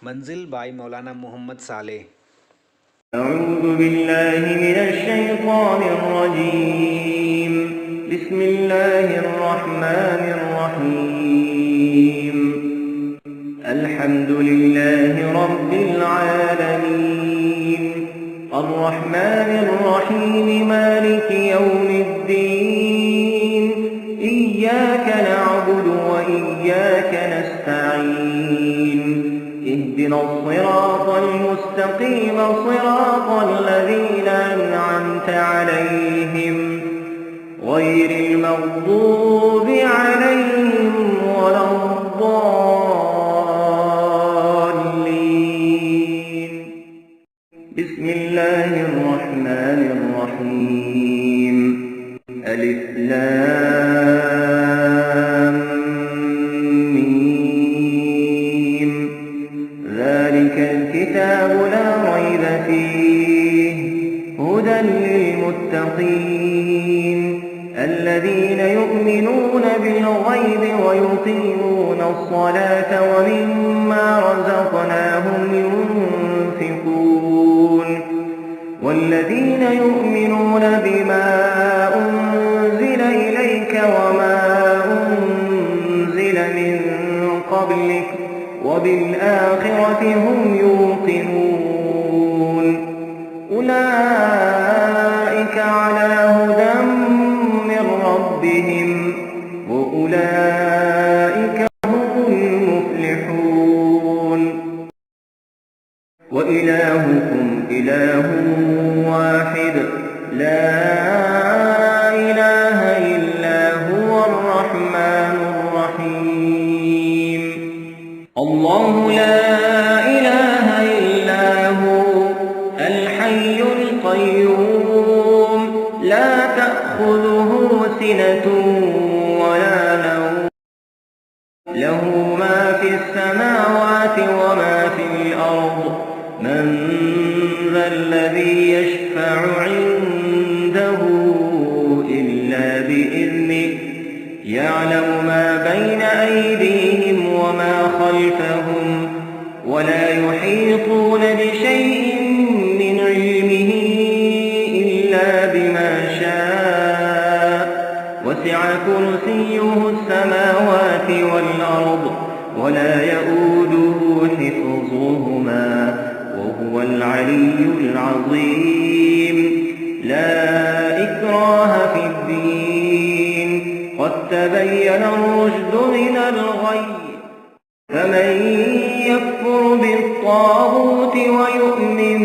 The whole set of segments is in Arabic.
मंजिल बाई मौलाना मोहम्मद सालेह। أعوذ بالله من الشيطان الرجيم. بسم الله الرحمن الرحيم. الحمد لله رب العالمين الرحمن الرحيم مالك يوم الدين إياك نعبد وإياك نستعين اهدنا الصراط المستقيم صراط الذين أنعمت عليهم غير المغضوب عليهم ولا الضالين. بسم الله الرحمن الرحيم. ألف لام ميم. ذلك الكتاب لا ريب فيه هدى للمتقين الذين يؤمنون بالغيب ويقيمون الصلاة ومما رزقناهم ينفقون والذين يؤمنون بما أنزل إليك وما أنزل من قبلك وبالآخرة هم يوقنون أولئك على هدى من ربهم وأولئك هم المفلحون. وإلهكم إله واحد لا إله إلا هو الرحمن الرحيم. الله لا إله إلا هو الحي القيوم لا تأخذه سنة ولا نوم له ما في السماوات وما في الأرض من ذا الذي يشفع عنده إلا بإذنه يعلم ما بين أيديهم وما خلفهم ولا يحيطون بشيء من علمه إلا بما شاء وسع كرسيه السماوات والأرض ولا يؤوده حفظهما وهو العلي العظيم. لا إكراه في الدين قد تبين الرشد من الغي فمن يكفر بالطاغوت ويؤمن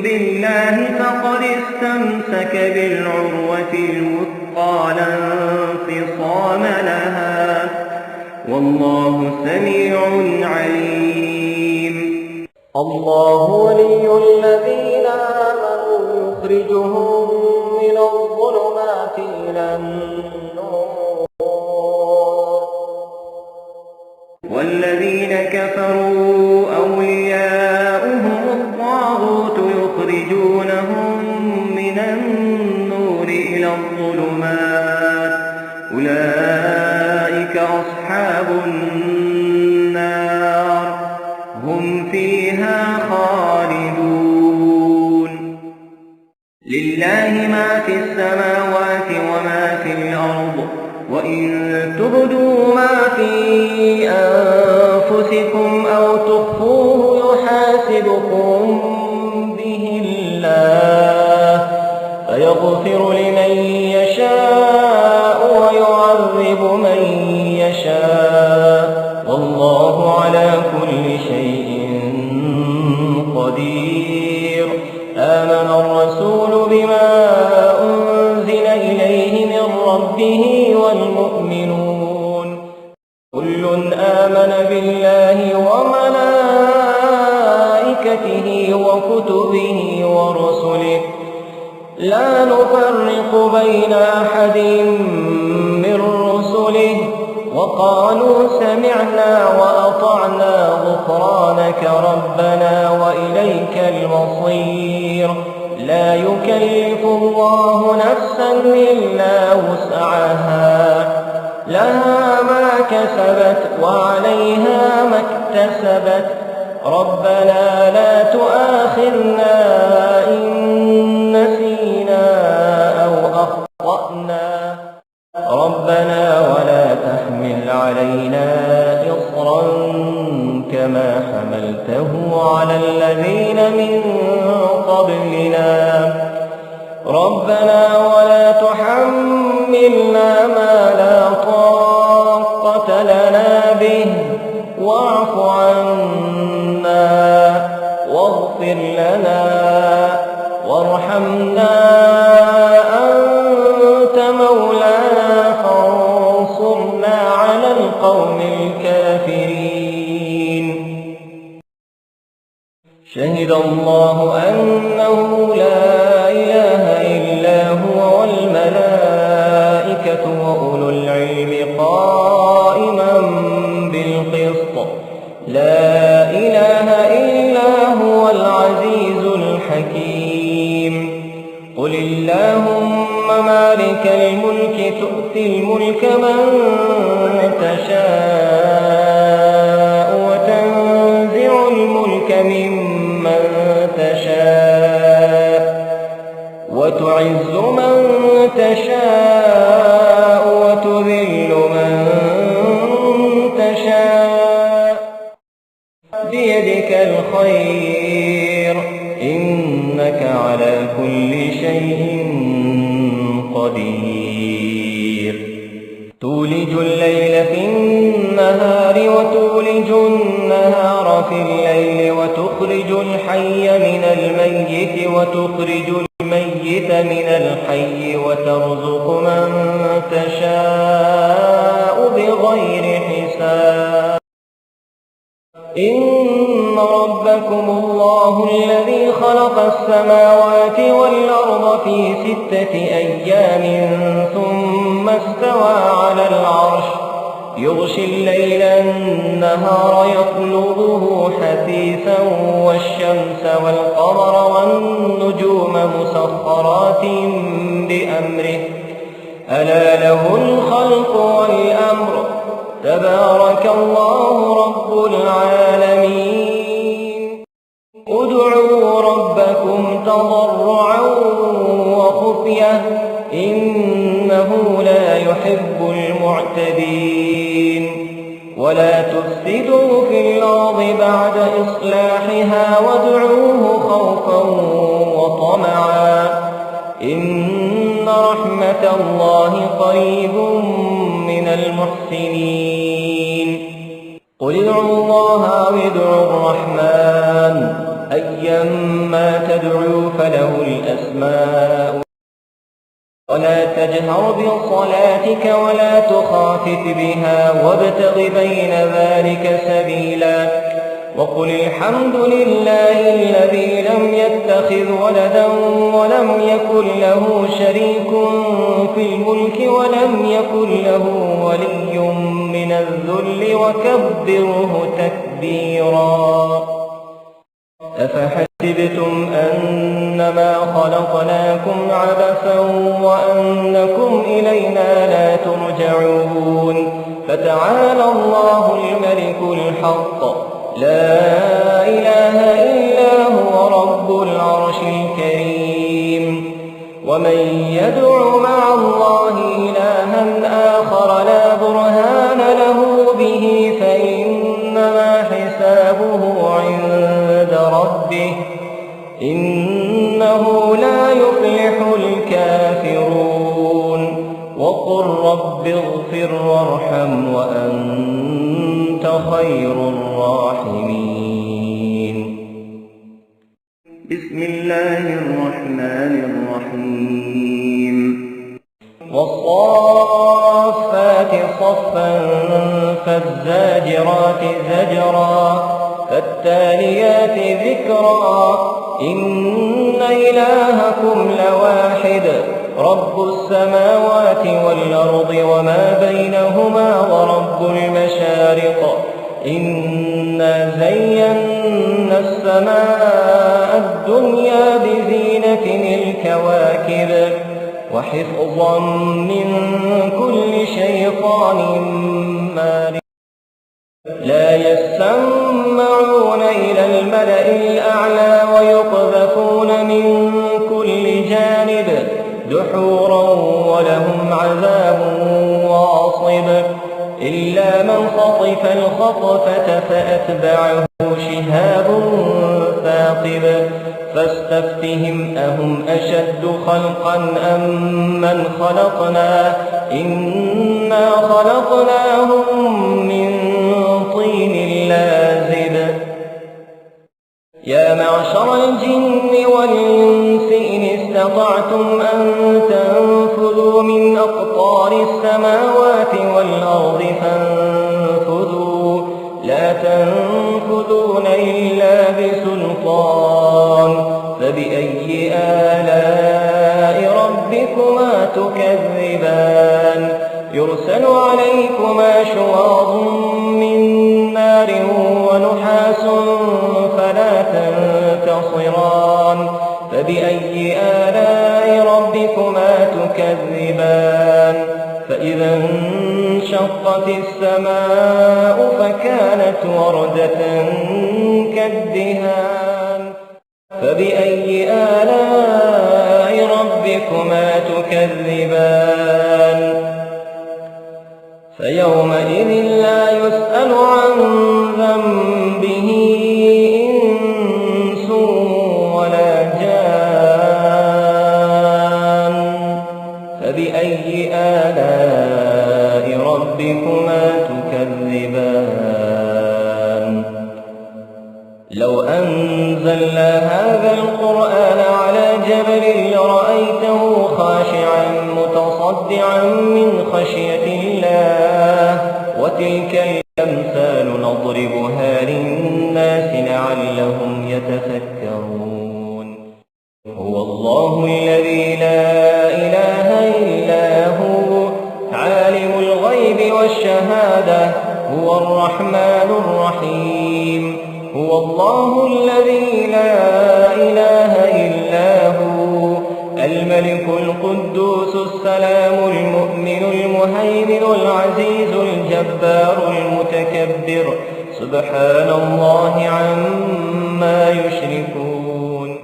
بالله فقد استمسك بالعروة الوثقى لا انفصام لها والله سميع عليم. الله ولي الذين آمنوا يخرجهم من الظلمات إلى النور والذين كفروا أولياؤهم الطاغوت يخرجونهم من النور إلى الظلمات أولئك أصحاب النار هم فيها خالدون. لله ما في السماوات وما في الأرض وإن تبدوا ما في أنفسكم أو تخفوه يحاسبكم به الله فيغفر لمن يشاء ويعذب من يشاء والله على كل شيء قدير. آمن الرسول بما أنزل إليه من ربه والمؤمنون كل آمن بالله وملائكته وكتبه ورسله لا نفرق بين أحد من رسله وقالوا سمعنا وأطعنا غفرانك ربنا وإليك المصير. لا يكلف الله نفسا إلا وسعها لها ما كسبت وعليها ما اكتسبت ربنا لا تؤاخذنا إن نسينا أو أخطأنا ربنا ولا تحمل علينا إصرا كما حملته على الذين من قبلنا ربنا ولا تحملنا ما لا طاقة لنا به واعف عنا واغفر لنا وارحمنا أنت مولانا فانصرنا على القوم الكافرين شهد الله أنه لا إله إلا هو والملائكة وأولو العلم قائما بالقسط لا إله إلا هو العزيز الحكيم قل اللهم مالك الملك تؤتي الملك من تشاء وتنزع الملك ممن تشاء وتعز من تشاء وتذل من تشاء بيدك الخير إنك على كل شيء قدير تولج الليل في النهار وتولج النهار في الليل وتخرج الحي من الميت وتخرج الميت من الحي وترزق من تشاء بغير حساب إن ربكم الله الذي خلق السماوات والأرض في 6 أيام ثم استوى على العرش يغشي الليل النهار يطلبه حثيثا والشمس والقمر والنجوم مسخرات بأمره ألا له الخلق والأمر تبارك الله رب العالمين ادعوا ربكم تضرعا وخفية إنه لا يحب المعتدين ولا تفسدوا في الأرض بعد إصلاحها وادعوه خوفا وطمعا إن رحمة الله قريب من المحسنين قل ادعوا الله أو ادعوا الرحمن أيما تدعوا فله الأسماء ولا تجهر بصلاتك ولا تخافت بها وابتغ بين ذلك سبيلا وقل الحمد لله الذي لم يتخذ ولدا ولم يكن له شريك في الملك ولم يكن له ولي من الذل وكبره تكبيرا أفحسبتم أنما خلقناكم عبثا وأنكم إلينا لا ترجعون فتعالى الله الملك الحق لا إله إلا هو رب العرش الكريم ومن يدع مع الله إلها آخر لا برهان له به فإنما حسابه عند ربه إنه لا يفلح الكافرون وقل رب اغفر وارحم وأنت خير الراحمين بسم الله الرحمن الرحيم والصافات صفا فالزاجرات زجرا فالتاليات ذكرا إن إلهكم لواحد رب السماوات والأرض وما بينهما ورب المشارق إنا زينا السماء الدنيا بزينة الكواكب وحفظا من كل شيطان مارد لا يسمعون إلى الملأ الأعلى ويقذفون من كل جانب دحورا ولهم عذاب واصب إلا من خطف الخطفة فأتبعه شهاب ثاقب فاستفتهم أهم أشد خلقا أم من خلقنا إنا خلقناهم من طين لازب يا معشر الجن والإنس إن استطعتم أن تنفذوا من أقطار السماوات والأرض فانفذوا لا تنفذون إلا بسلطان فبأي آلاء ربكما تكذبان يرسل عليكما شواظ من نار ونحاس فلا تنتصران فبأي آلاء ربكما تكذبان فإذا انشقت السماء فكانت وردة كالدهان فبأي آلاء ربكما تكذبان فيومئذ لا يسأل عن ذنبه إنس ولا جان فبأي آلاء ربكما تكذبان لو أنزلنا هذا القرآن على جبل لرأيته خاشعا متصدعا من خشية الله وتلك الأمثال نضربها للناس لعلهم يتفكرون هو الله الذي لا إله إلا هو عالم الغيب والشهادة هو الرحمن الرحيم هو الله الذي لا إله إلا هو الملك القدوس السلام المؤمن المهيمن العزيز الجبار المتكبر سبحان الله عما يشركون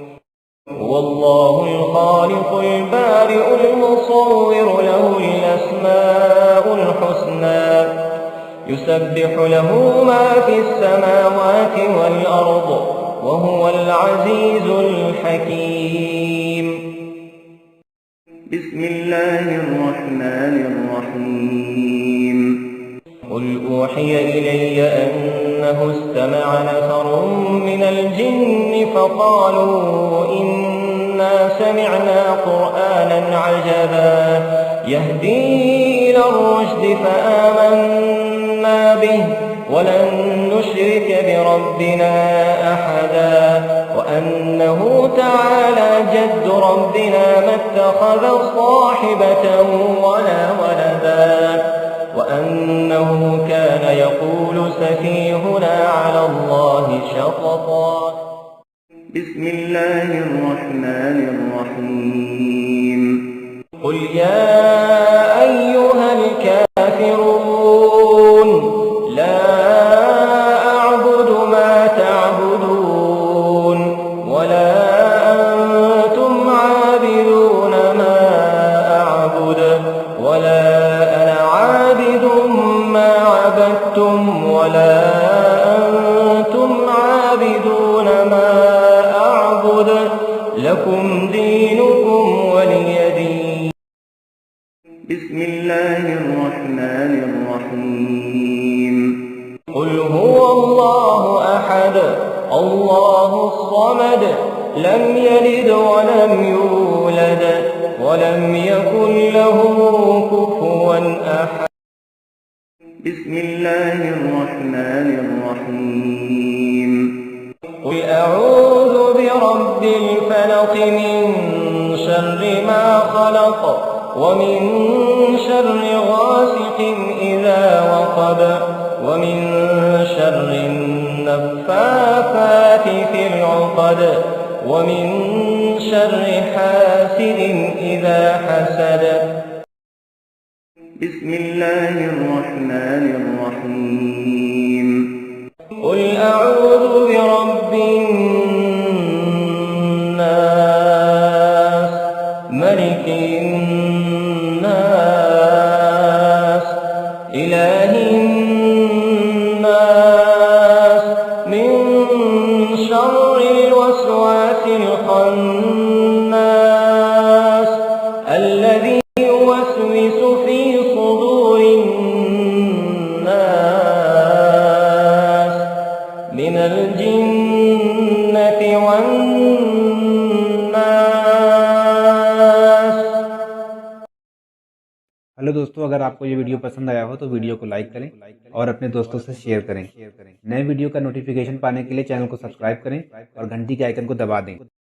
هو الله الخالق البارئ المصور له الأسماء الحسنى يسبح له ما في السماوات والأرض وهو العزيز الحكيم بسم الله الرحمن الرحيم قل أوحي إلي أنه استمع نفر من الجن فقالوا إنا سمعنا قرآنا عجبا يهدي إلى الرشد فآمنا به ولن نشرك بربنا أحدا وأنه تعالى جد ربنا ما اتخذ صاحبة ولا ولدا وأنه كان يقول سفيهنا على الله شططا بسم الله الرحمن الرحيم قل يا أيها الكافرون لا أعبد ما تعبدون ولا أنتم عابدون ما أعبد ولا أنا عابد ما عبدتم ولا أنتم عابدون ما أعبد لكم دينكم ولي دين بسم الله الرحمن الرحيم قل هو الله أحد الله الصمد لم يلد ولم يولد ولم يكن له كفوا أحد بسم الله الرحمن الرحيم قل أعوذ برب الفلق من شر ما خلق ومن شر غاسق إذا وقب ومن شر النفاثات في العقد ومن شر حاسد إذا حسد بسم الله الرحمن الرحيم قل أعوذ برب हेलो दोस्तों, अगर आपको ये वीडियो पसंद आया हो तो वीडियो को लाइक करें और अपने दोस्तों से शेयर करें। नए वीडियो का नोटिफिकेशन पाने के लिए चैनल को सब्सक्राइब करें और घंटी के आइकन को दबा दें।